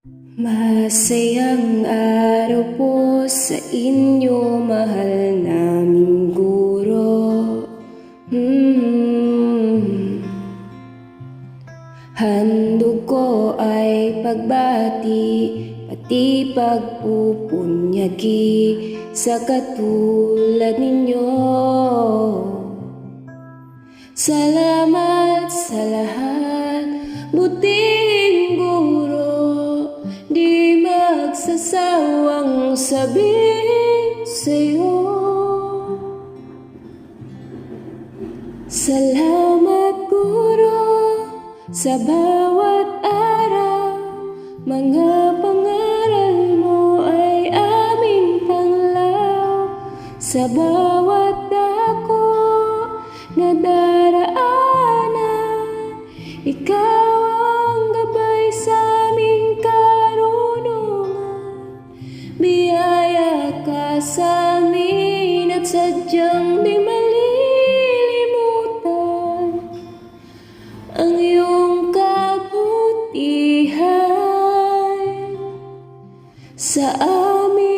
Masayang araw po sa inyo, mahal naming guro. Handog ko ay pagbati, pati pagpupunyagi sa katulad ninyo. Salamat sa lahat, buting guro, di magsasawang sabihin sa'yo. Salamat guro, sa bawat araw, mga pangaral mo ay aming tanglaw. Sa bawat dako na daraanan, ikaw ang gabay sa aming karunungan. Biyaya ka sa amin at sadyang di malilimutan ang iyong kabutihan sa amin.